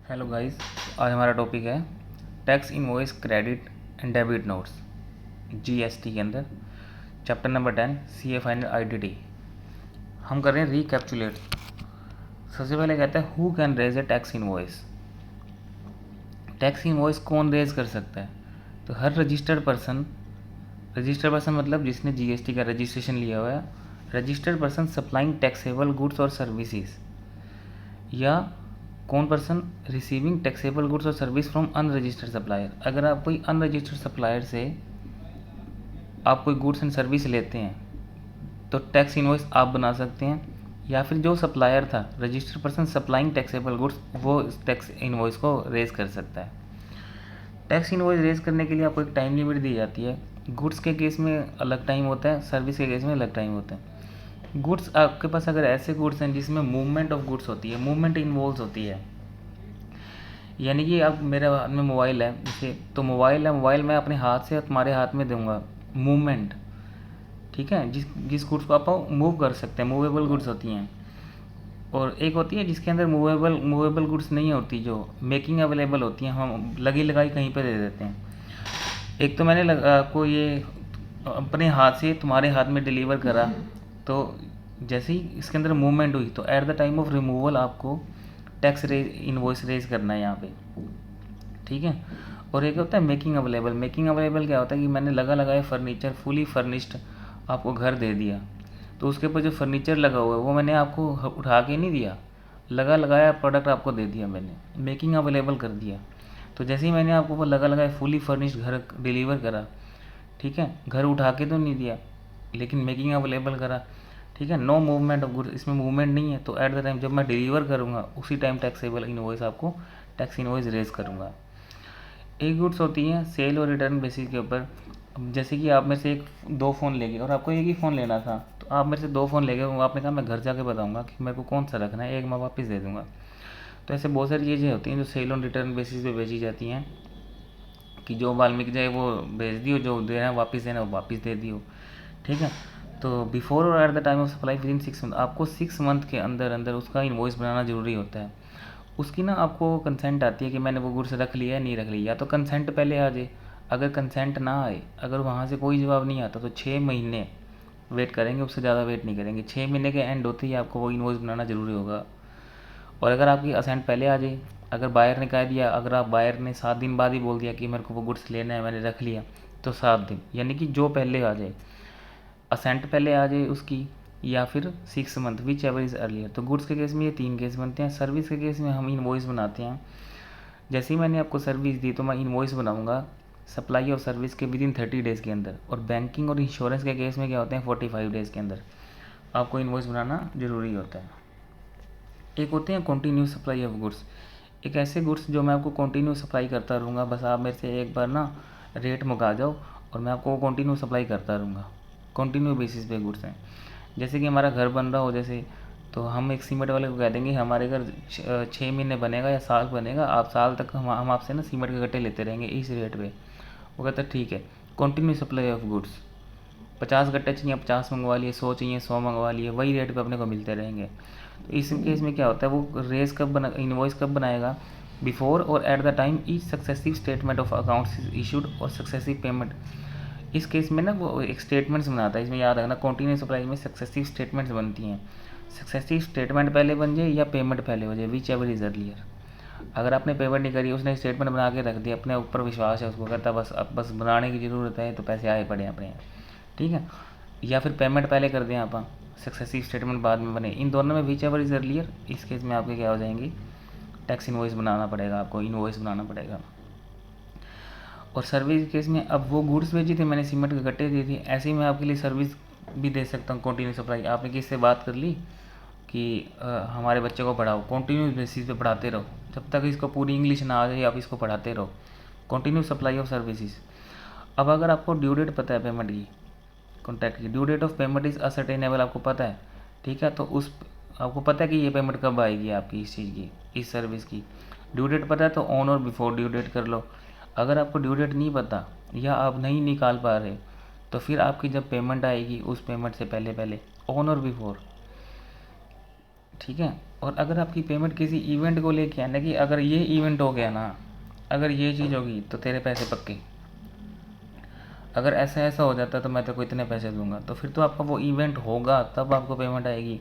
Hello guys, आज हमारा topic है tax invoice credit and debit notes GST के अंदर chapter number 10 C A final IDT. हम कर रहे हैं रिकैप्चुलेट। सबसे पहले कहते हैं who can raise a tax invoice. Tax invoice कौन रेज कर सकता है? तो हर रजिस्टर्ड पर्सन मतलब जिसने जीएसटी का रजिस्ट्रेशन लिया हुआ है, registered person supplying taxable goods और सर्विसेज, या कौन पर्सन रिसीविंग टैक्सेबल गुड्स और सर्विस फ्रॉम अनरजिस्टर्ड सप्लायर। अगर आप कोई अनरजिस्टर्ड सप्लायर से आप कोई गुड्स एंड सर्विस लेते हैं तो टैक्स इनवॉइस आप बना सकते हैं, या फिर जो सप्लायर था registered person supplying taxable goods वो इस टैक्स इनवॉइस को रेज कर सकता है। टैक्स इनवॉइस रेज करने के लिए आपको एक टाइम लिमिट दी जाती है। गुड्स के केस में अलग टाइम होता है, सर्विस के केस में अलग टाइम होता है। गुड्स आपके पास अगर ऐसे गुड्स हैं जिसमें मूवमेंट ऑफ गुड्स होती है, मूवमेंट इन्वॉल्व होती है, यानी कि अब मेरे हाथ में मोबाइल है जैसे, तो मोबाइल है, मोबाइल मैं अपने हाथ से तुम्हारे हाथ में दूंगा, मूवमेंट, ठीक है, जिस जिस गुड्स को आप मूव कर सकते हैं, मूवेबल गुड्स होती हैं। और एक होती है जिसके अंदर मूवेबल गुड्स नहीं होती, जो मेकिंग अवेलेबल होती हैं, हम लगी लगाई कहीं पे दे देते हैं। एक तो मैंने आपको ये अपने हाथ से तुम्हारे हाथ में डिलीवर करा, तो जैसे ही इसके अंदर मूवमेंट हुई तो eight the time of removal आपको टैक्स रेज इनवॉइस रेज करना है यहाँ पे, ठीक है। और एक होता है मेकिंग अवेलेबल। मेकिंग अवेलेबल क्या होता है कि मैंने लगा लगाया फर्नीचर फुली फर्निश्ड आपको घर दे दिया, तो उसके ऊपर जो फर्नीचर लगा हुआ है वो मैंने आपको उठा के नहीं दिया, लगा लगाया प्रोडक्ट आपको दे दिया, मैंने मेकिंग अवेलेबल कर दिया। तो जैसे ही मैंने आपको वो लगा लगाया फुली फर्निश्ड घर डिलीवर करा, ठीक है, घर उठा के तो नहीं दिया लेकिन मेकिंग अवेलेबल करा, ठीक है, नो मूवमेंट ऑफ गुड्स, इसमें मूवमेंट नहीं है, तो एट द टाइम जब मैं डिलीवर करूँगा उसी टाइम टैक्सेबल इनवॉइस आपको टैक्स इनवॉइस रेज करूँगा। एक गुड्स होती हैं सेल और रिटर्न बेसिस के ऊपर। अब जैसे कि आप में से एक दो फ़ोन ले गए और आपको एक ही फ़ोन लेना था, तो आप मेरे से दो फ़ोन ले गए, आपने कहा मैं घर जाके बताऊंगा कि मेरे को कौन सा रखना है, एक मैं वापस दे दूंगा। तो ऐसे बहुत सारी चीज़ें होती हैं जो सेल और रिटर्न बेसिस पे बेची जाती हैं, कि जो माल मिल जाए वो भेज दियो, जो देना है वापस देना वो वापस दे दियो, ठीक है। तो बिफोर और eight the time of supply with in 6 month, आपको 6 मंथ के अंदर अंदर उसका इन्वॉइस बनाना ज़रूरी होता है। उसकी ना आपको कंसेंट आती है कि मैंने वो गुड्स रख लिया है नहीं रख लिया, या तो कंसेंट पहले आ जाए, अगर कंसेंट ना आए, अगर वहाँ से कोई जवाब नहीं आता तो 6 महीने वेट करेंगे, उससे ज़्यादा वेट नहीं करेंगे। 6 महीने के एंड होते ही आपको वो इन्वॉइस बनाना ज़रूरी होगा। और अगर आपकी असेंट पहले आ जाए, अगर बायर ने कह दिया, अगर आप बायर ने 7 दिन बाद ही बोल दिया कि मेरे को वो गुड्स लेना है मैंने रख लिया, तो 7 दिन, यानी कि जो पहले आ जाए, असेंट पहले आ जाए उसकी, या फिर 6 month, which ever is earlier. तो गुड्स के केस में ये 3 केस बनते हैं। सर्विस के केस में हम इनवॉइस बनाते हैं। जैसे ही मैंने आपको सर्विस दी तो मैं इनवॉइस बनाऊंगा सप्लाई और सर्विस के विद इन 30 डेज़ के अंदर। और बैंकिंग और इंश्योरेंस के केस में क्या होते हैं, 45 डेज़ के अंदर आपको इनवॉइस बनाना ज़रूरी होता है। एक होते हैं कंटिन्यू सप्लाई ऑफ गुड्स। एक ऐसे गुड्स जो मैं आपको कंटिन्यू सप्लाई करता रहूँगा, बस आप मेरे से एक बार ना रेट मुका जाओ और मैं आपको कंटिन्यू सप्लाई करता रहूँगा, कंटिन्यू बेसिस पे गुड्स हैं। जैसे कि हमारा घर बन रहा हो जैसे, तो हम एक सीमेंट वाले को कह देंगे हमारे घर 6 महीने बनेगा या साल बनेगा, आप साल तक हम आपसे ना सीमेंट के गट्टे लेते रहेंगे इस रेट पे। वो कहता है ठीक है, कंटिन्यू सप्लाई ऑफ गुड्स, 50 गट्टे चाहिए 50 मंगवा लिए, 100 चाहिए 100 मंगवा लिए, वही रेट पे अपने को मिलते रहेंगे। तो इस केस में क्या होता है, वो रेज कब बना, इनवॉइस कब बनाएगा, बिफोर और eight the time each successive statement of accounts is issued और सक्सेसिव पेमेंट। इस केस में ना वो एक स्टेटमेंट्स बनाता है, इसमें याद रखना कंटिन्यू सप्लाई में सक्सेसिव स्टेटमेंट्स बनती हैं। सक्सेसिव स्टेटमेंट पहले बन जाए या पेमेंट पहले हो जाए, विच एवर इज अर्लियर। अगर आपने पेमेंट नहीं करी, उसने स्टेटमेंट बना के रख दिया, अपने ऊपर विश्वास है उसको, कहता बस अब बस बनाने की ज़रूरत है तो पैसे आए पड़े अपने, ठीक है। या फिर पेमेंट पहले कर दें आप, सक्सेसिव स्टेटमेंट बाद में बने, इन दोनों में विच एवर इज अर्लियर, इस केस में आपके क्या हो जाएंगी, टैक्स इनवॉइस बनाना पड़ेगा, आपको इनवॉइस बनाना पड़ेगा। और सर्विस केस में अब वो गुड्स भेजी थी मैंने, सीमेंट के गट्टे दी थी, ऐसे ही मैं आपके लिए सर्विस भी दे सकता हूँ कंटिन्यू सप्लाई। आपने किससे बात कर ली कि हमारे बच्चे को पढ़ाओ, कंटिन्यू बेसिस पे पढ़ाते रहो, जब तक इसको पूरी इंग्लिश ना आ जाए आप इसको पढ़ाते रहो, कंटिन्यू सप्लाई ऑफ सर्विसेज। अब अगर आपको ड्यू डेट पता है पेमेंट की, कॉन्टैक्ट की due date of payment is ascertainable, आपको पता है, ठीक है, तो उस आपको पता है कि ये पेमेंट कब आएगी आपकी इस चीज़ की, इस सर्विस की, ड्यू डेट पता है तो on or before due date कर लो। अगर आपको ड्यू डेट नहीं पता या आप नहीं निकाल पा रहे, तो फिर आपकी जब पेमेंट आएगी उस पेमेंट से पहले पहले ऑन और बिफोर, ठीक है। और अगर आपकी पेमेंट किसी इवेंट को लेके है ना, कि अगर ये इवेंट हो गया ना, अगर ये चीज़ होगी तो तेरे पैसे पक्के, अगर ऐसा ऐसा हो जाता तो मैं तेरे को इतने पैसे दूंगा, तो फिर तो आपका वो इवेंट होगा तब आपको पेमेंट आएगी।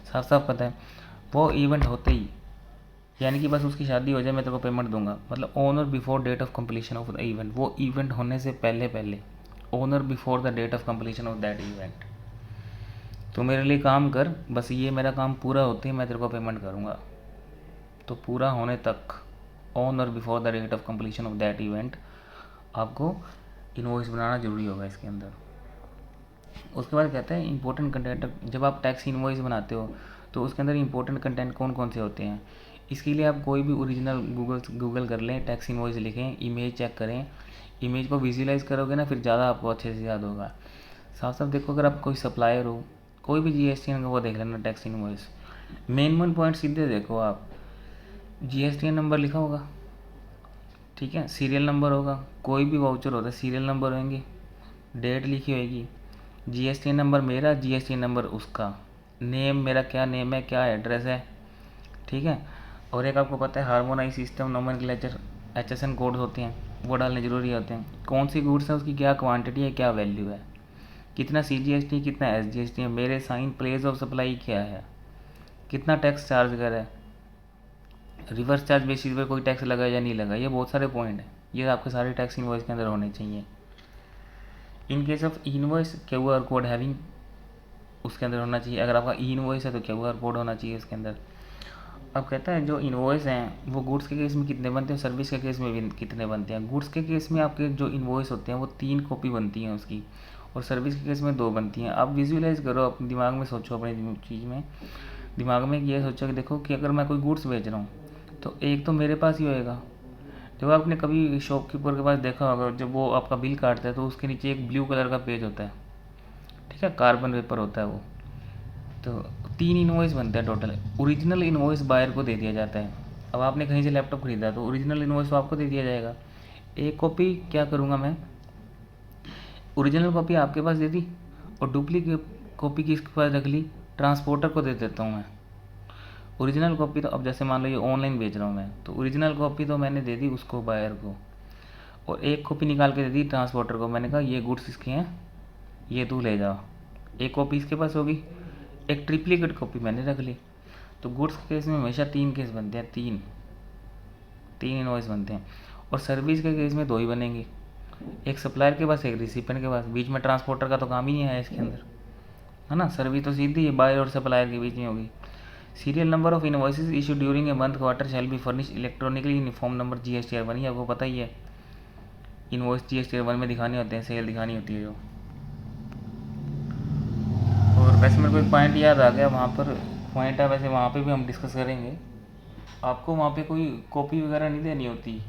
साफ साफ पता है, वो इवेंट होते ही, यानी कि बस उसकी शादी हो जाए मैं तेरे को पेमेंट दूंगा, मतलब on or before date of completion of the event, वो इवेंट होने से पहले पहले, on or before the date of completion of that event. तो मेरे लिए काम कर, बस ये मेरा काम पूरा होते ही मैं तेरे को पेमेंट करूँगा। तो पूरा होने तक, on or before the date of completion of that event, आपको इनवॉइस बनाना जरूरी होगा इसके अंदर। उसके बाद कहते हैं इंपॉर्टेंट कंटेंट, जब आप टैक्स इनवॉइस बनाते हो तो उसके अंदर इंपॉर्टेंट कंटेंट कौन कौन से होते हैं। इसके लिए आप कोई भी ओरिजिनल गूगल कर लें, टैक्स इनवॉइस लिखें, इमेज चेक करें, इमेज को विजुलाइज करोगे ना, फिर ज़्यादा आपको अच्छे से याद होगा। साथ साथ देखो, अगर आप कोई सप्लायर हो, कोई भी जीएसटी वो देख लेना टैक्स इनवॉइस, मेन पॉइंट सीधे देखो आप, जीएसटी नंबर लिखा होगा, ठीक है, सीरियल नंबर होगा, कोई भी वाउचर होता है सीरियल नंबर होंगे, डेट लिखी होगी, जीएसटी नंबर मेरा, जीएसटी नंबर उसका, नेम मेरा क्या नेम है, क्या एड्रेस है, ठीक है। और एक आपको पता है harmonise system nomenclature, HSN codes होते हैं, वो डालने ज़रूरी होते हैं। कौन सी गुड्स है, उसकी क्या क्वांटिटी है, क्या वैल्यू है, कितना सीजीएसटी, कितना एसजीएसटी है, मेरे साइन प्लेस ऑफ सप्लाई क्या है, कितना टैक्स चार्ज कर है, रिवर्स चार्ज बेसिस पर कोई टैक्स लगा या नहीं लगा, ये बहुत सारे पॉइंट हैं, ये आपके सारे टैक्स इनवॉइस के अंदर होने चाहिए। In case of invoice QR code having, उसके अंदर होना चाहिए। अगर आपका इनवॉइस है तो क्यूआर कोड होना चाहिए उसके अंदर। अब कहता है जो इनवॉइस हैं वो गुड्स के केस में कितने बनते हैं, सर्विस के केस में भी कितने बनते हैं। गुड्स के केस में आपके जो इनवॉइस होते हैं वो 3 कॉपी बनती हैं उसकी, और सर्विस के केस में 2 बनती हैं। आप विजुअलाइज करो, अपने दिमाग में सोचो, अपने चीज़ में दिमाग में ये सोचो कि देखो कि अगर मैं कोई गुड्स बेच रहा हूँ तो एक तो मेरे पास ही होएगा। जब आपने कभी शॉपकीपर के पास देखा होगा, जब वो आपका बिल काटता है तो उसके नीचे एक ब्लू कलर का पेज होता है, ठीक है, कार्बन पेपर होता है वो। तो 3 इनवॉइस बनते हैं टोटल। ओरिजिनल इनवॉइस बायर को दे दिया जाता है। अब आपने कहीं से लैपटॉप खरीदा तो ओरिजिनल इनवॉइस तो आपको दे दिया जाएगा। एक कॉपी क्या करूँगा मैं, ओरिजिनल कॉपी आपके पास दे दी, और डुप्लीकेट कॉपी किसके पास रख ली, ट्रांसपोर्टर को दे देता हूँ मैं। ओरिजिनल कॉपी तो, अब जैसे मान लो ये ऑनलाइन बेच रहा हूँ मैं, तो ओरिजिनल कॉपी तो मैंने दे दी उसको, बायर को, और एक कॉपी निकाल के दे दी ट्रांसपोर्टर को। मैंने कहा ये गुड्स इसके हैं, ये तू ले जा। एक कॉपी इसके पास होगी, एक ट्रिप्लीकेट कॉपी मैंने रख ली। तो गुड्स के केस में हमेशा 3 केस बनते हैं, 3 इनवॉइस बनते हैं। और सर्विस के केस में 2 ही बनेंगे, एक सप्लायर के पास, एक रिसिपेंट के पास। बीच में ट्रांसपोर्टर का तो काम ही नहीं है इसके अंदर, है ना। सर्विस तो सीधी बायर और सप्लायर के बीच में होगी। Serial number of invoices issue during a month quarter shall be furnish electronically in form number GSTR 1, आपको पता ही है। इनवॉइस जीएसटीआर 1 में दिखानी होते हैं, सेल दिखानी होती है जो। और वैसे मेरे को एक पॉइंट याद आ गया, वहाँ पर पॉइंट है, वैसे वहाँ पे भी हम डिस्कस करेंगे। आपको वहाँ पे कोई कॉपी वगैरह नहीं देनी होती,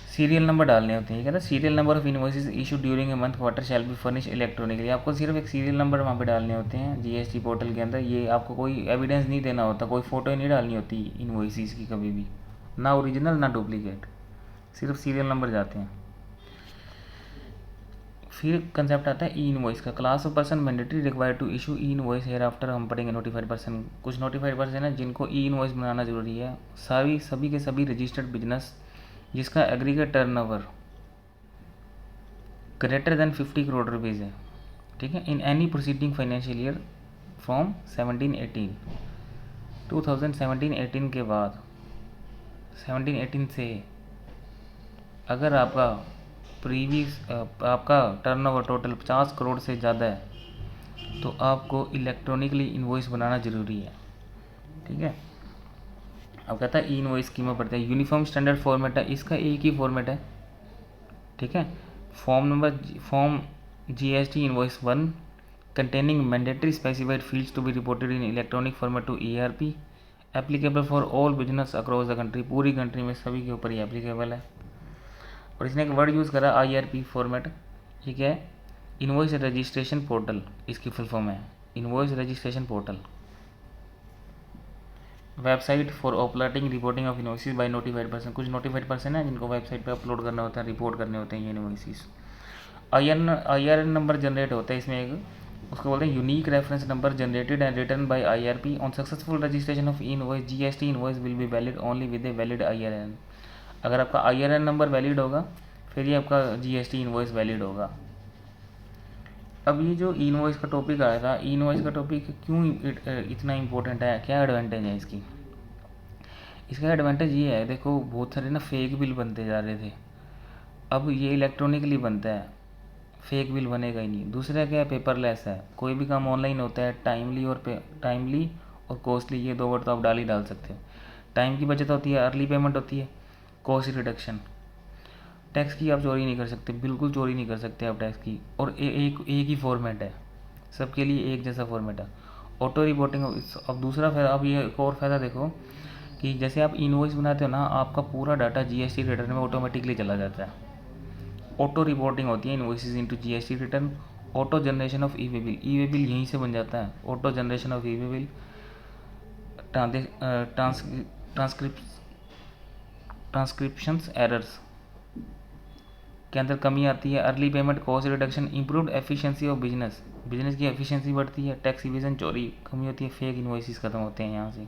सीरियल नंबर डालने होते हैं। कहता है serial number of invoices issue during a month quarter shall be furnish electronically. आपको सिर्फ एक सीरियल नंबर वहाँ पे डालने होते हैं जीएसटी पोर्टल के अंदर। ये आपको कोई एविडेंस नहीं देना होता, कोई फ़ोटो नहीं डालनी होती इनवॉइसेस की कभी भी, ना ओरिजिनल ना डुप्लीकेट, सिर्फ सीरियल नंबर जाते हैं। फिर कंसेप्ट आता है ई इनवॉइस का। Class of person mandatory required to issue e invoice, hereafter हम पढ़ेंगे नोटिफाइड पर्सन। कुछ नोटिफाइड पर्सन है जिनको ई इनवॉइस बनाना जरूरी है। सभी के सभी रजिस्टर्ड बिजनेस जिसका aggregate turnover greater than 50 crore rupees है, ठीक है, in any proceeding financial year from 17-18, 2017-18 के बाद 17-18 से अगर आपका आपका टर्नओवर टोटल 50 करोड़ से ज़्यादा है तो आपको इलेक्ट्रॉनिकली इनवॉइस बनाना ज़रूरी है, ठीक है। अब कहता है ई इनवॉइस स्कीमा पड़ता है, यूनिफॉर्म स्टैंडर्ड फॉर्मेट है, इसका एक ही फॉर्मेट है, ठीक है। Form GST invoice 1 containing mandatory specified fields to be reported in electronic format to ERP, applicable for all business across the country। पूरी कंट्री में सभी के ऊपर ये एप्लीकेबल है। और इसने एक वर्ड यूज़ करा IRP फॉर्मेट, ये क्या है, इनवॉइस रजिस्ट्रेशन पोर्टल, इसकी फुल फॉर्म है invoice registration portal. Website for uploading reporting of invoices by notified person. कुछ नोटिफाइड पर्सन है जिनको वेबसाइट पे अपलोड करना होता है, रिपोर्ट करने होते हैं ये इनवॉइसेस। IRN नंबर जनरेट होता है इसमें एक, उसको बोलते हैं unique reference number generated and return by IRP on successful registration of invoice GST invoice will be valid only with a valid IRN। अगर आपका IRN नंबर वैलिड होगा फिर ही आपका GST इनवॉइस वैलिड होगा। अब ये जो इनवॉइस का टॉपिक आया था, इनवॉइस का टॉपिक क्यों इतना इम्पोर्टेंट है, क्या एडवांटेज है इसकी? इसका एडवांटेज ये है, देखो बहुत सारे ना फेक बिल बनते जा रहे थे, अब ये इलेक्ट्रॉनिकली बनता है, फेक बिल बनेगा ही नहीं। दूसरा क्या है, पेपरलेस है, कोई भी काम ऑनलाइन होता है, टाइमली और कॉस्टली, ये दो वर्ड तो आप डाल सकते हो। टाइम की बचत होती है, अर्ली पेमेंट होती है, कॉस्ट रिडक्शन। टैक्स की आप चोरी नहीं कर सकते, बिल्कुल चोरी नहीं कर सकते आप टैक्स की, और एक ही फॉर्मेट है, सबके लिए एक जैसा फॉर्मेट है। Auto reporting. अब दूसरा फ़ायदा, अब ये एक और फ़ायदा देखो कि जैसे आप इनवॉइस बनाते हो ना, आपका पूरा डाटा GST रिटर्न में ऑटोमेटिकली चला जाता है। ऑटो रिपोर्टिंग होती है invoices into GST return. Auto generation of e way bill यहीं से बन जाता है। Auto generation of e way bill, transcriptions errors के अंदर कमी आती है। Early payment, cost reduction, improved efficiency of business की एफिशिएंसी बढ़ती है। टैक्स इवेजन, चोरी कमी होती है। फेक इनवॉइसेस खत्म होते हैं यहाँ से।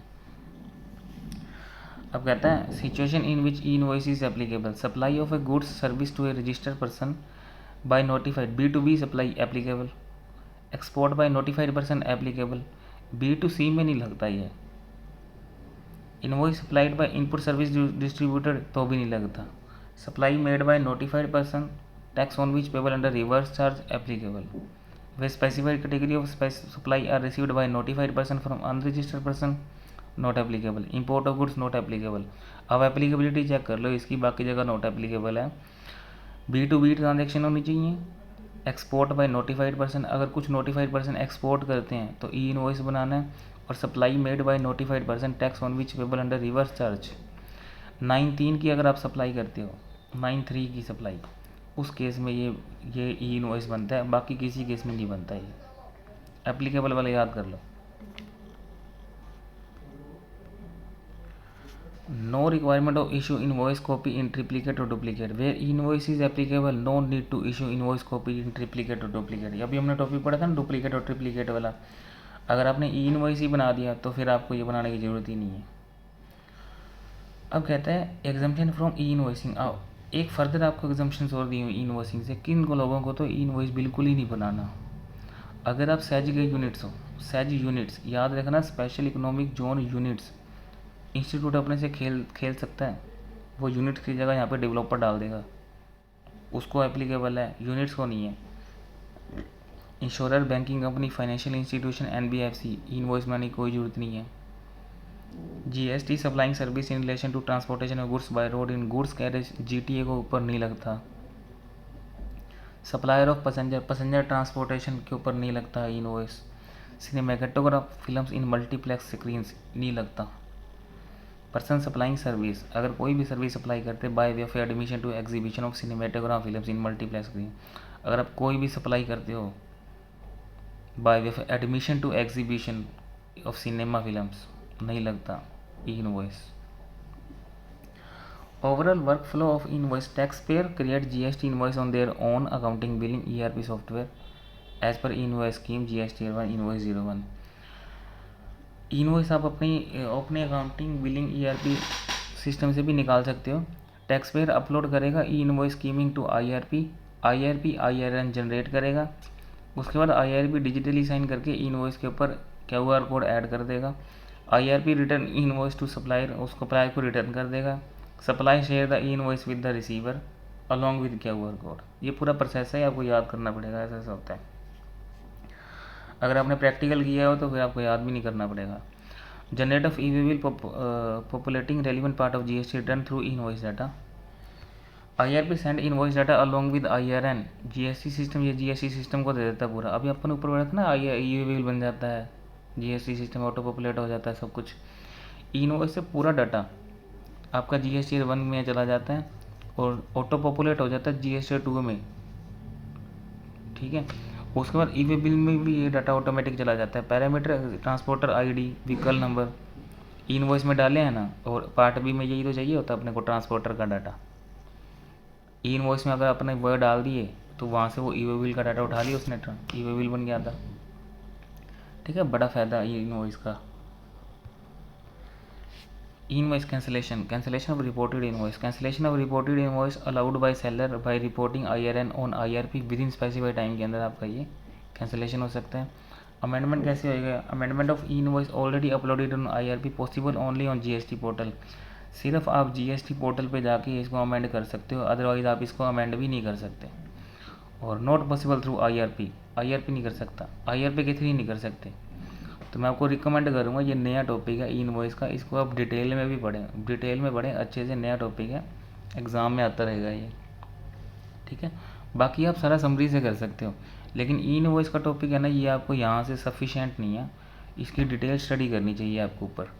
अब कहता है situation in which e invoice is applicable, supply of a goods service to a registered person by notified, B2B supply applicable, export by notified person applicable, B2C में नहीं लगता ये। Invoice supplied by input service distributor तो भी नहीं लगता। Supply made by notified person, tax on which payable under reverse charge applicable. Way specified category of supply are received by notified person from unregistered person, not applicable. Import of goods, not applicable. अब applicability check कर लो इसकी, बाकी जगह not applicable है। B2B transaction होनी चाहिए। Export by notified person, अगर कुछ नोटिफाइड पर्सन एक्सपोर्ट करते हैं तो ई इनवॉइस बनाना है। और supply made by notified person, tax on which payable under reverse charge. 9(3) की अगर आप सप्लाई करते हो, 9(3) की सप्लाई, उस केस में ये ई इनवॉइस बनता है, बाकी किसी केस में नहीं बनता। ये एप्लीकेबल वाले याद कर लो। No requirement of issue invoice copy in triplicate or duplicate. Where invoice is applicable, no need to issue invoice copy in triplicate or duplicate. अभी हमने टॉपिक पढ़ा था ना डुप्लीकेट और ट्रिप्लीकेट वाला। अगर आपने ई इनवॉइस ही बना दिया तो फिर आपको ये बनाने की ज़रूरत ही नहीं है। अब कहता है एग्जम्पशन फ्रॉम ई इनवॉइसिंग। एक फर्दर आपको एग्जम्पशन और दी हुई ई इनवॉइसिंग से। किन को लोगों को तो ई इनवॉइस बिल्कुल ही नहीं बनाना। अगर आप सेज के यूनिट्स हो, सेज यूनिट्स याद रखना, special economic zone units, institute अपने से खेल सकता है, वो यूनिट्स की जगह यहाँ पे डेवलपर डाल देगा, उसको एप्लीकेबल है, यूनिट्स को नहीं है। Insurer, banking company, financial institution, NBFC, invoice बनाने की कोई ज़रूरत नहीं है। GST supplying service in relation to transportation of goods by road in goods carriage, GTA को ऊपर नहीं लगता। सप्लायर ऑफ पैसेंजर ट्रांसपोर्टेशन के ऊपर नहीं लगता invoice. Cinematograph films in multiplex screens नहीं लगता। पर्सन सप्लाइंग सर्विस, अगर कोई भी सर्विस सप्लाई करते by way of admission to exhibition of cinematograph films in multiplex screen, अगर आप कोई भी सप्लाई करते हो by way of admission to exhibition of cinema films, नहीं लगता e invoice. Overall work flow of invoice, tax payer create GST invoice on their own accounting billing ERP software as पर invoice scheme GST 1 invoice 01। Invoice आप अपने accounting billing ERP system से भी निकाल सकते हो। टैक्स पेयर अपलोड करेगा e invoice scheming to IRP, IRN generate करेगा। उसके बाद IRP डिजिटली साइन करके इनवॉइस के ऊपर QR कोड ऐड कर देगा। IRP return invoice to supplier, उस सप्लायर को रिटर्न कर देगा। Supply share the invoice with the receiver along with QR code. ये पूरा प्रोसेस है, आपको याद करना पड़ेगा, ऐसा होता है। अगर आपने प्रैक्टिकल किया हो तो फिर आपको याद भी नहीं करना पड़ेगा। Generate of e way bill populating relevant part of GST return through invoice data. IRP send invoice data along with IRN, GST system, ये GST सिस्टम को दे देता है पूरा। अभी अपन ऊपर बढ़ा था ना, ई वे बिल बन जाता है, GST सिस्टम ऑटो पॉपुलेट हो जाता है सब कुछ। इनवॉइस से पूरा डाटा आपका GST 1 में चला जाता है और ऑटो पॉपुलेट हो जाता है GST 2 में, ठीक है। उसके बाद ई वे बिल में भी ये डाटा ऑटोमेटिक चला जाता है। Parameter, transporter ID, vehicle number invoice में डाले हैं ना, और पार्ट B में यही तो चाहिए होता है अपने को, ट्रांसपोर्टर का डाटा। इनवॉइस में अगर अपने वर्ड डाल दिए तो वहाँ से वो ई वे बिल का डाटा उठा लिया उसने, ई वे बिल बन गया था। ठीक है, बड़ा फ़ायदा ई इनवॉइस का। Invoice cancellation, cancellation of reported invoice, cancellation of reported invoice allowed by seller by reporting IRN on IRP within specified time के अंदर आपका ये cancellation हो सकता है। अमेंडमेंट कैसे होएगा? Amendment of invoice already uploaded on IRP possible only on GST portal. सिर्फ आप GST पोर्टल पे जाके इसको अमेंड कर सकते हो, अदरवाइज आप इसको अमेंड भी नहीं कर सकते। और not possible through IRP, IRP नहीं कर सकता, IRP के थ्रू नहीं कर सकते। तो मैं आपको रिकमेंड करूँगा, ये नया टॉपिक है इनवॉइस का, इसको आप डिटेल में भी पढ़ें, डिटेल में पढ़ें अच्छे से, नया टॉपिक है, एग्ज़ाम में आता रहेगा ये, ठीक है। बाकी आप सारा समरी से कर सकते हो, लेकिन इनवॉइस का टॉपिक है ना, ये आपको यहाँ से सफिशेंट नहीं है, इसकी डिटेल स्टडी करनी चाहिए आपको ऊपर,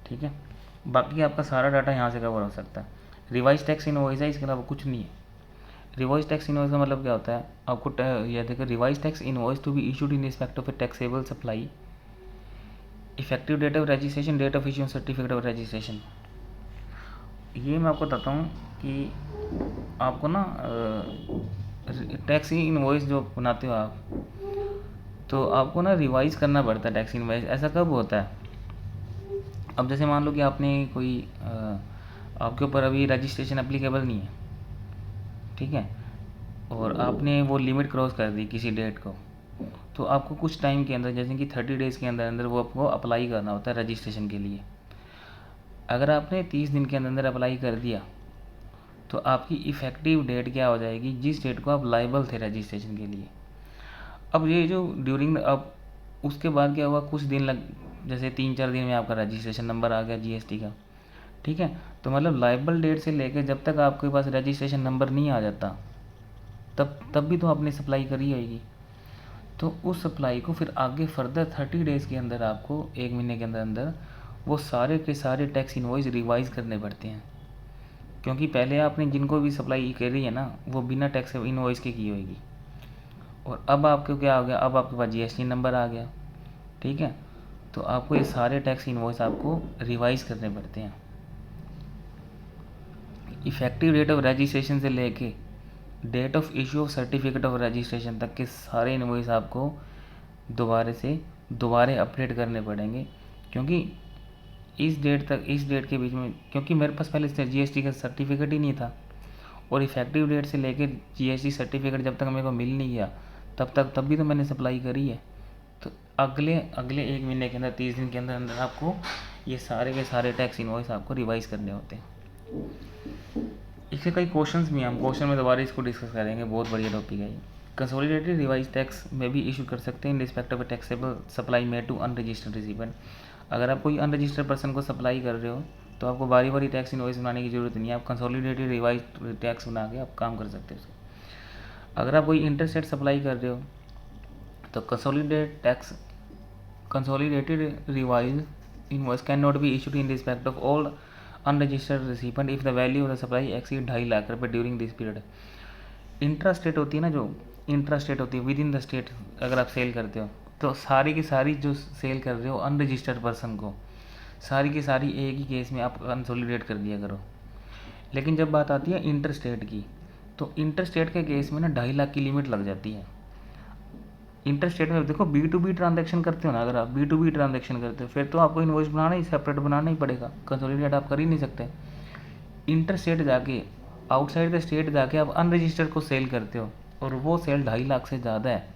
ठीक है। बाकी आपका सारा डाटा यहाँ से कवर हो सकता है। रिवाइज टैक्स इनवॉइस है, इसके अलावा कुछ नहीं है। रिवाइज टैक्स इनवॉइस का मतलब क्या होता है आपको, यह देखो, revise tax invoice to be issued in respect of a taxable supply, effective date of registration, date of issue certificate of registration. ये मैं आपको बताता हूँ कि आपको ना टैक्स इनवॉइस जो बनाते हो आप, तो आपको ना रिवाइज करना पड़ता है टैक्स इनवॉइस। ऐसा कब होता है? अब जैसे मान लो कि आपने कोई आपके ऊपर अभी रजिस्ट्रेशन एप्लीकेबल नहीं है, ठीक है, और आपने वो लिमिट क्रॉस कर दी किसी डेट को, तो आपको कुछ टाइम के अंदर, जैसे कि 30 डेज़ के अंदर अंदर वो आपको अप्लाई करना होता है रजिस्ट्रेशन के लिए। अगर आपने 30 दिन के अंदर अंदर अप्लाई कर दिया, तो आपकी इफ़ेक्टिव डेट क्या हो जाएगी, जिस डेट को आप लाइबल थे रजिस्ट्रेशन के लिए। अब ये जो ड्यूरिंग, अब उसके बाद क्या हुआ, कुछ दिन लग, जैसे 3-4 दिन में आपका रजिस्ट्रेशन नंबर आ गया GST का, ठीक है। तो मतलब लाइबल डेट से लेकर जब तक आपके पास रजिस्ट्रेशन नंबर नहीं आ जाता, तब भी तो आपने सप्लाई करी होगी। तो उस सप्लाई को फिर आगे फर्दर 30 डेज़ के अंदर, आपको 1 महीने के अंदर अंदर वो सारे के सारे टैक्स इनवॉइस रिवाइज़ करने पड़ते हैं, क्योंकि पहले आपने जिनको भी सप्लाई करी है ना, वो बिना टैक्स इनवॉइस के की होगी, और अब आपको क्या हो गया, अब आपके पास GST नंबर आ गया, ठीक है। तो आपको ये सारे टैक्स इनवॉइस आपको रिवाइज़ करने पड़ते हैं। इफ़ेक्टिव डेट ऑफ रजिस्ट्रेशन से लेके date of issue of certificate of registration तक के सारे इनवॉइस आपको दोबारा अपडेट करने पड़ेंगे, क्योंकि इस डेट के बीच में, क्योंकि मेरे पास पहले से GST का सर्टिफिकेट ही नहीं था, और इफ़ेक्टिव डेट से लेके GST सर्टिफिकेट जब तक मेरे को मिल नहीं गया, तब भी तो मैंने सप्लाई करी है। तो अगले 1 महीने के अंदर, 30 दिन के अंदर अंदर आपको ये सारे के सारे टैक्स इनवॉइस आपको रिवाइज़ करने होते हैं। इसके कई क्वेश्चंस भी हैं, हम क्वेश्चन में दोबारा इसको डिस्कस करेंगे, बहुत बढ़िया टॉपिक है ये। कंसोलिडेटेड रिवाइज टैक्स में भी इशू कर सकते हैं in respect of taxable supply made to unregistered recipient. अगर आप कोई अनरजिस्टर्ड पर्सन को सप्लाई कर रहे हो, तो आपको बारी बारी टैक्स इनवॉइस बनाने की ज़रूरत नहीं है, आप कंसोलिडेटेड रिवाइज टैक्स बना के आप काम कर सकते हो। अगर आप कोई इंटरस्टेट सप्लाई कर रहे हो, तो consolidated revise invoice cannot be issued in respect of all unregistered recipient if the value of the supply exceed 2.5 lakh रुपये during this period. Intra state होती है ना, जो इंट्रा स्टेट होती है, विद इन द स्टेट अगर आप cell करते हो, तो सारी की सारी जो सेल कर रहे हो अनरजिस्टर्ड पर्सन को, सारी की सारी एक ही केस में आप कंसोलिडेट कर दिया करो। लेकिन जब बात आती है इंटर स्टेट की, तो इंटर स्टेट के केस में ना 2.5 लाख की लिमिट लग जाती है। इंटर स्टेट में देखो, B2B ट्रांजैक्शन करते हो ना, अगर आप B2B ट्रांजैक्शन करते हो, फिर तो आपको इनवॉइस बनाना ही, सेपरेट बनाना ही पड़ेगा, कंसोलिडेट आप कर ही नहीं सकते। इंटर स्टेट जाके, आउटसाइड द स्टेट जाके आप अनरजिस्टर्ड को सेल करते हो, और वो सेल 2.5 लाख से ज़्यादा है,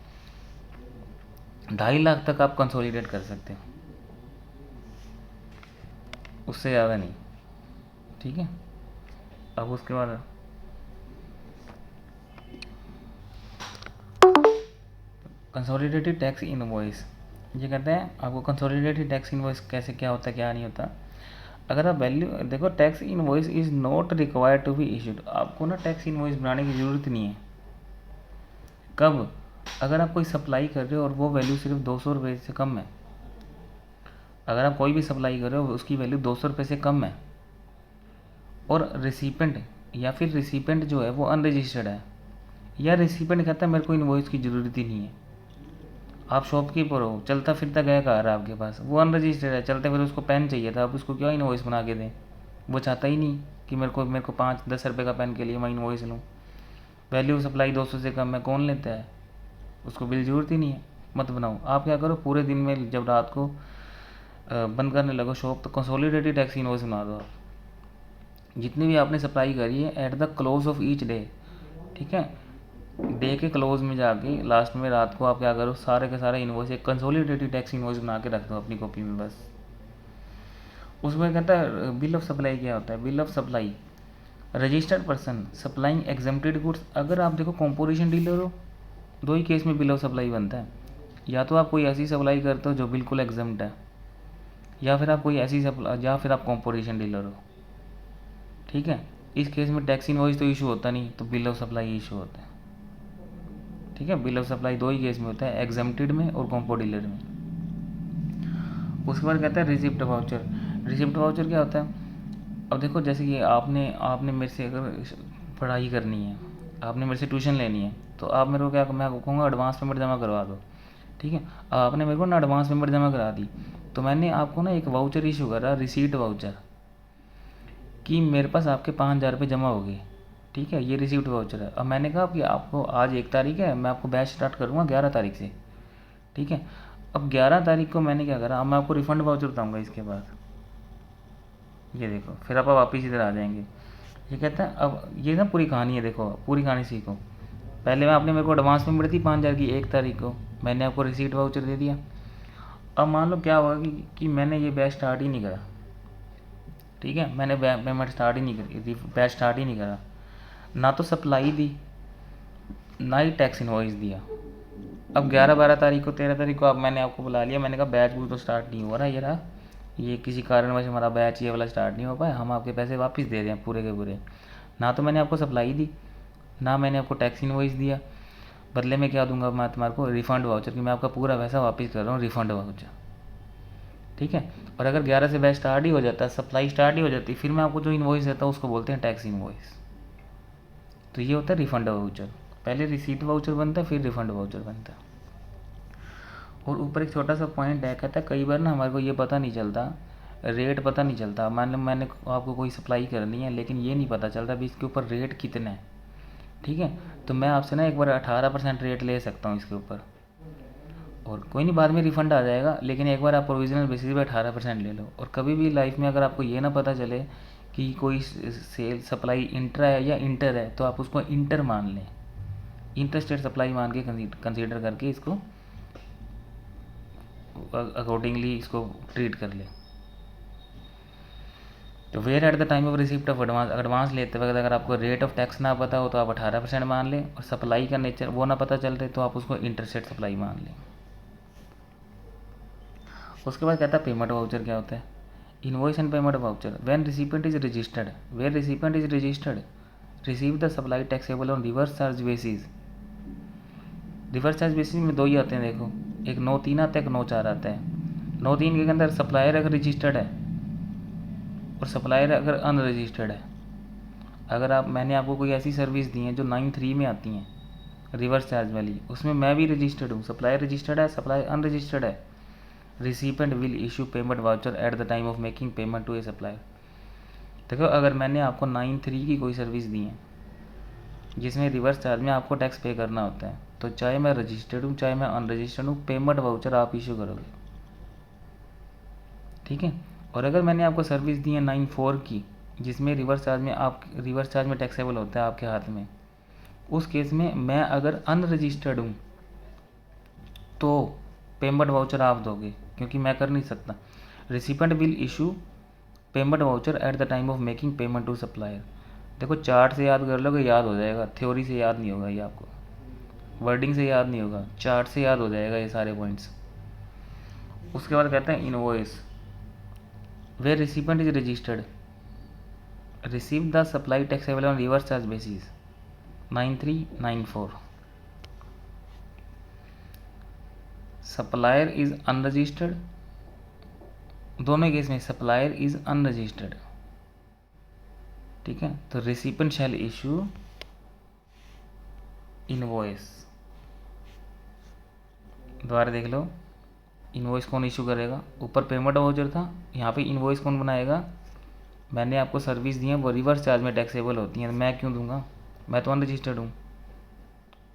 2.5 लाख तक आप कंसोलिडेट कर सकते हो, उससे ज़्यादा नहीं, ठीक है। अब उसके बाद कंसोलिडेटेड टैक्स इनवॉइस, ये कहते हैं आपको कंसोलिडेटेड टैक्स इनवॉइस कैसे, क्या होता है क्या नहीं होता। अगर आप वैल्यू देखो, tax invoice is not required to be issued, आपको ना टैक्स इनवॉइस बनाने की ज़रूरत नहीं है। कब? अगर आप कोई सप्लाई कर रहे हो और वो वैल्यू सिर्फ 200 रुपये से कम है, अगर आप कोई भी सप्लाई कर रहे हो उसकी वैल्यू 200 रुपये से कम है, और रिसिपेंट या फिर रिसिपेंट जो है वो अनरजिस्टर्ड है, या रिसिपेंट कहता है मेरे को इनवॉइस की ज़रूरत ही नहीं है, आप शॉपकीपर हो, चलता फिरता गया कार है आपके पास, वो अनरजिस्टर्ड है, चलते फिर उसको पेन चाहिए था, आप उसको क्या इनवॉइस बना के दें? वो चाहता ही नहीं कि मेरे को 5-10 रुपये का पेन के लिए मैं इनवॉइस लूँ, वैल्यू सप्लाई 200 से कम है, कौन लेता है? उसको बिल ज़रूरत ही नहीं है। मत बनाओ। आप क्या करो, पूरे दिन में जब रात को बंद करने लगो शॉप, तो कंसोलिडेटेड टैक्स इनवॉइस बना दो आप। जितनी भी आपने सप्लाई करी है at the close of each day, ठीक है, डे के क्लोज में जाके लास्ट में रात को आप क्या करो, सारे के सारे इनवॉइस एक कंसोलिडेटेड टैक्स इनवॉइस बना के रख दो अपनी कॉपी में बस। उसमें कहता है बिल ऑफ सप्लाई क्या होता है। Bill of supply, registered person supplying exempted goods. अगर आप देखो कॉम्पोजिशन डीलर हो, दो ही केस में बिल ऑफ सप्लाई बनता है। या तो आप कोई ऐसी सप्लाई करते हो जो बिल्कुल एग्जेम्प्ट है, या फिर आप कोई ऐसी सप्लाई, या फिर आप कॉम्पोजिशन डीलर हो, ठीक है। इस केस में टैक्स इनवॉइस तो इशू होता नहीं, तो बिल ऑफ सप्लाई इशू होता है, ठीक है। बिल ऑफ सप्लाई दो ही केस में होता है, एग्जेम्प्टेड में और कॉम्पो डीलर में। उसके बाद कहता है रिसिप्ट वाउचर। रिसिप्ट वाउचर क्या होता है। अब देखो जैसे कि आपने आपने मेरे से अगर पढ़ाई करनी है, आपने मेरे से ट्यूशन लेनी है, तो आप मेरे को क्या, मैं कहूँगा एडवांस पेमेंट जमा करवा दो, ठीक है। आपने मेरे को ना एडवांस पेमेंट जमा करा दी, तो मैंने आपको ना एक वाउचर इशू करा, रिसीट वाउचर, कि मेरे पास आपके 5,000 रुपये जमा हो गए, ठीक है, ये रिसीप्ट वाउचर है। अब मैंने कहा कि आपको आज 1 तारीख है, मैं आपको बैच स्टार्ट करूँगा 11 तारीख से, ठीक है। अब 11 तारीख को मैंने क्या करा, अब मैं आपको रिफ़ंड वाउचर बताऊँगा इसके बाद। ये देखो, फिर आप वापस इधर आ जाएंगे। ये कहता है, अब ये ना पूरी कहानी है, देखो पूरी कहानी सीखो। पहले मैं आपने मेरे को एडवांस पेमेंट दी 5,000 की 1 तारीख को, मैंने आपको रिसीट वाउचर दे दिया। अब मान लो क्या हुआ कि मैंने ये बैच स्टार्ट ही नहीं करा, ठीक है, मैंने पेमेंट स्टार्ट ही नहीं करी, बैच स्टार्ट ही नहीं करा, ना तो सप्लाई दी ना ही टैक्स इनवॉइस दिया। अब 11-12 तारीख को 13 तारीख को अब मैंने आपको बुला लिया, मैंने कहा बैच भी तो स्टार्ट नहीं हो रहा, ये रहा, ये किसी कारणवश हमारा बैच ये वाला स्टार्ट नहीं हो पाया, हम आपके पैसे वापस दे रहे हैं पूरे के पूरे। ना तो मैंने आपको सप्लाई दी, ना मैंने आपको टैक्स इनवॉइस दिया, बदले में क्या दूंगा मैं तुम्हारे को, रिफ़ंड वाउचर, कि मैं आपका पूरा पैसा वापस कर रहा हूँ, रिफ़ंड वाउचर, ठीक है। और अगर 11 से बैच स्टार्ट ही हो जाता है, सप्लाई स्टार्ट ही हो जाती, फिर मैं आपको जो इनवॉइस देता हूँ उसको बोलते हैं टैक्स इनवॉइस। तो ये होता है रिफ़ंड वाउचर। पहले रिसीट वाउचर बनता है, फिर रिफ़ंड वाउचर बनता है। और ऊपर एक छोटा सा पॉइंट है, कहता है कई बार ना हमारे को ये पता नहीं चलता, रेट पता नहीं चलता। मान लो मैंने आपको कोई सप्लाई करनी है, लेकिन ये नहीं पता चलता भी इसके ऊपर रेट कितना है, ठीक है। तो मैं आपसे ना एक बार 18% रेट ले सकता हूँ इसके ऊपर, और कोई नहीं बाद में रिफ़ंड आ जाएगा, लेकिन एक बार आप प्रोविजनल बेसिस पे 18% ले लो। और कभी भी लाइफ में अगर आपको ये ना पता चले कि कोई सेल सप्लाई इंट्रा है या इंटर है, तो आप उसको इंटर मान लें, इंटरस्टेट सप्लाई मान के कंसीडर करके इसको अकॉर्डिंगली इसको ट्रीट कर ले। तो where at the time of receipt of advance, advance लेते वक्त अगर आपको रेट ऑफ टैक्स ना पता हो तो आप 18% मान लें, और सप्लाई का नेचर वो ना पता चल रहे तो आप उसको इंटरस्टेट सप्लाई मान लें। उसके बाद कहता है पेमेंट वाउचर क्या होता है। Invoice and payment voucher, when recipient is registered, where recipient is registered receive the supply taxable on reverse charge basis. Reverse charge basis में दो ही आते हैं, देखो, एक 9(3) आता है, एक 9(4) आता है। 9(3) के अंदर सप्लायर अगर रजिस्टर्ड है और सप्लायर अगर अनरजिस्टर्ड है। अगर आप, मैंने आपको कोई ऐसी सर्विस दी है जो 9(3) में आती हैं रिवर्स चार्ज वाली, उसमें मैं भी रजिस्टर्ड हूँ, सप्लायर रजिस्टर्ड है, सप्लायर अनरजिस्टर्ड है, recipient will issue payment voucher at the time of making payment to a supplier. देखो अगर मैंने आपको 9(3) की कोई सर्विस दी है जिसमें रिवर्स चार्ज में आपको टैक्स पे करना होता है, तो चाहे मैं रजिस्टर्ड हूँ चाहे मैं अनरजिस्टर्ड हूँ, पेमेंट वाउचर आप इशू करोगे, ठीक है। और अगर मैंने आपको सर्विस दी है 9(4) की जिसमें रिवर्स चार्ज में टैक्सेबल होता है आपके हाथ में, उस केस में मैं अगर अनरजिस्टर्ड हूँ तो पेमेंट वाउचर आप दोगे, क्योंकि मैं कर नहीं सकता। Recipient will issue payment voucher at the time of making payment to supplier. देखो चार्ट से याद कर लोगे, याद हो जाएगा, थ्योरी से याद नहीं होगा ये आपको, वर्डिंग से याद नहीं होगा, चार्ट से याद हो जाएगा ये सारे पॉइंट्स। उसके बाद कहते हैं invoice, where recipient is registered receive the supply taxable on reverse charge basis 9(3) 9(4). Supplier is unregistered, दोनों केस में सप्लायर इज अनरजिस्टर्ड, ठीक है। तो रिसिपेंट शैल इशू इनवॉइस, दोबारा देख लो, इनवॉइस कौन इशू करेगा, ऊपर पेमेंट वाउचर था, यहाँ पे इनवॉइस कौन बनाएगा, मैंने आपको सर्विस दी है वो रिवर्स चार्ज में टैक्सेबल होती हैं, मैं क्यों दूंगा, मैं तो अनरजिस्टर्ड हूँ,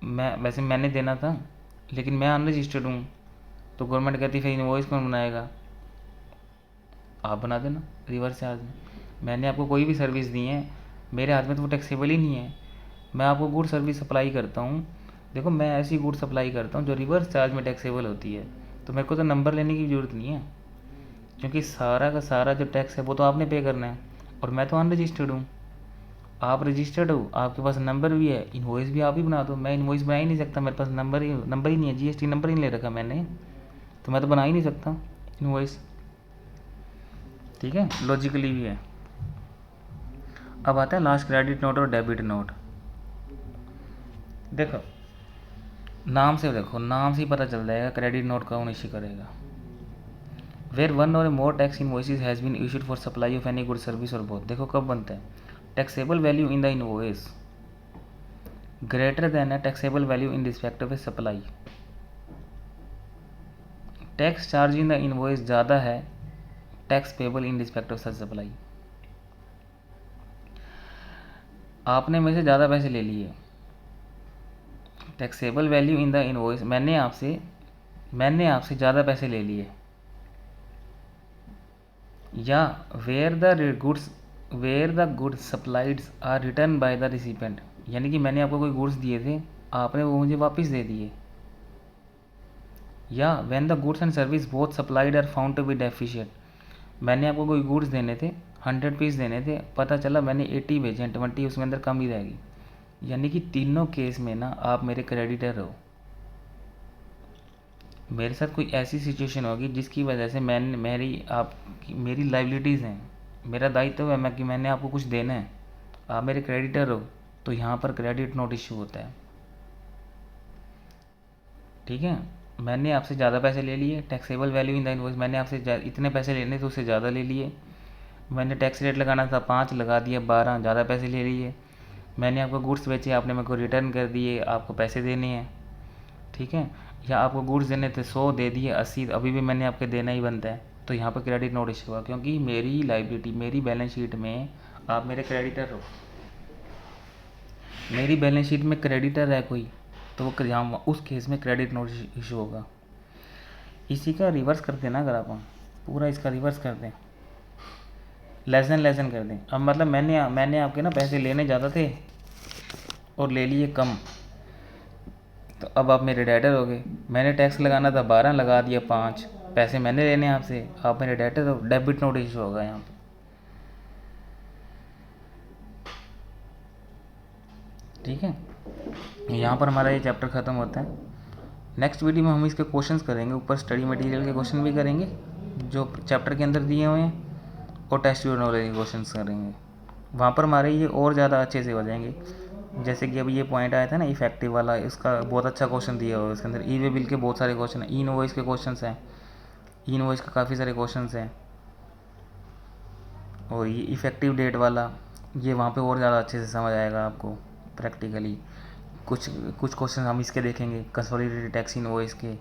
मैं वैसे मैंने देना था, लेकिन मैं अनरजिस्टर्ड हूँ, तो गवर्नमेंट कहती फिर इनवॉइस कौन बनाएगा? आप बना देना रिवर्स चार्ज में। मैंने आपको कोई भी सर्विस दी है, मेरे हाथ में तो वो टैक्सेबल ही नहीं है। मैं आपको गुड सर्विस सप्लाई करता हूँ, देखो मैं ऐसी गुड सप्लाई करता हूँ जो रिवर्स चार्ज में टैक्सेबल होती है, तो मेरे को तो नंबर लेने की ज़रूरत नहीं है, क्योंकि सारा का सारा जो टैक्स है वो तो आपने पे करना है, और मैं तो अनरजिस्टर्ड हूँ। आप रजिस्टर्ड हो, आपके पास नंबर भी है, इनवॉइस भी आप ही बना दो। मैं इनवॉइस बना ही नहीं सकता, मेरे पास नंबर ही नहीं है, जीएसटी नंबर ही नहीं ले रखा मैंने, तो मैं तो बना ही नहीं सकता इनवॉइस। ठीक है, लॉजिकली भी है। अब आता है लास्ट क्रेडिट नोट और डेबिट नोट। देखो नाम से ही पता चल जाएगा क्रेडिट नोट कौन इश्यू करेगा। Where one or more tax invoices has been issued for supply of any good service और बोथ। देखो कब बनता है, taxable value in the invoice greater than a taxable value in respect of a supply. Tax charge in the invoice ज़्यादा है tax payable in respect of such supply. आपने मेरे से ज़्यादा पैसे ले लिए, taxable value in the invoice, मैंने आपसे ज़्यादा पैसे ले लिए, या where the goods supplied are return by the recipient, यानी कि मैंने आपको कोई गुड्स दिए थे, आपने वो मुझे वापस दे दिए, या when the goods and service both supplied are found to be deficient, मैंने आपको कोई गुड्स देने थे, 100 पीस देने थे, पता चला मैंने 80 भेजे हैं, 20 उसमें अंदर कम ही रहेगी, यानी कि तीनों केस में ना आप मेरे क्रेडिटर हो। मेरे साथ कोई ऐसी सिचुएशन होगी जिसकी वजह से मेरी लाइबिलिटीज़ हैं, मेरा दायित्व है मैं कि मैंने आपको कुछ देना है, आप मेरे क्रेडिटर हो, तो यहाँ पर क्रेडिट नोट इशू होता है। ठीक है, मैंने आपसे ज़्यादा पैसे ले लिए, taxable value in the invoice, मैंने आपसे इतने पैसे लेने थे उससे ज़्यादा ले लिए, मैंने टैक्स रेट लगाना था 5 लगा दिया 12, ज़्यादा पैसे ले लिए, मैंने आपको गुड्स बेचे, आपने मेरे को रिटर्न कर दिए, आपको पैसे देने हैं। ठीक है, या आपको गुड्स देने थे 100 दे दिए 80, अभी भी मैंने आपके देना ही बनता है, तो यहाँ पर क्रेडिट नोट इशू हुआ, क्योंकि मेरी लाइबिलिटी मेरी बैलेंस शीट में आप मेरे क्रेडिटर हो। मेरी बैलेंस शीट में क्रेडिटर है कोई, तो वो यहाँ उस केस में क्रेडिट नोट इशू होगा। इसी का रिवर्स कर देना, अगर आप पूरा इसका रिवर्स कर दें, लेसन कर दें। अब मतलब मैंने आपके ना पैसे लेने ज़्यादा थे और ले लिए कम, तो अब आप मेरे डेटर हो गए। मैंने टैक्स लगाना था 12, लगा दिया 5, पैसे मैंने लेने हैं आपसे, आप मेरे डेटर हो, डेबिट नोट इशू होगा यहाँ पे। ठीक है, यहाँ पर हमारा ये चैप्टर ख़त्म होता है। नेक्स्ट वीडियो में हम इसके क्वेश्चंस करेंगे, ऊपर स्टडी मटेरियल के क्वेश्चन भी करेंगे जो चैप्टर के अंदर दिए हुए हैं, और टेस्ट यूर नॉलेज के क्वेश्चंस करेंगे। वहाँ पर हमारे ये और ज़्यादा अच्छे से हो जाएंगे। जैसे कि अभी ये पॉइंट आया था ना इफेक्टिव वाला, इसका बहुत अच्छा क्वेश्चन दिया हुआ है, इसके अंदर ई वे बिल के बहुत सारे क्वेश्चन हैं, ई इनवॉइस के क्वेश्चन हैं, ई इनवॉइस का काफ़ी सारे क्वेश्चन हैं, और ये इफेक्टिव डेट वाला, ये वहाँ पे और ज़्यादा अच्छे से समझ आएगा आपको प्रैक्टिकली। कुछ कुछ क्वेश्चन हम इसके देखेंगे, कंसोलिडेटेड टैक्स इनवॉइस के।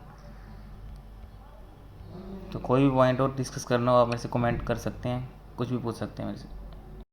तो कोई भी पॉइंट और डिस्कस करना हो आप मेरे से कमेंट कर सकते हैं, कुछ भी पूछ सकते हैं मेरे से।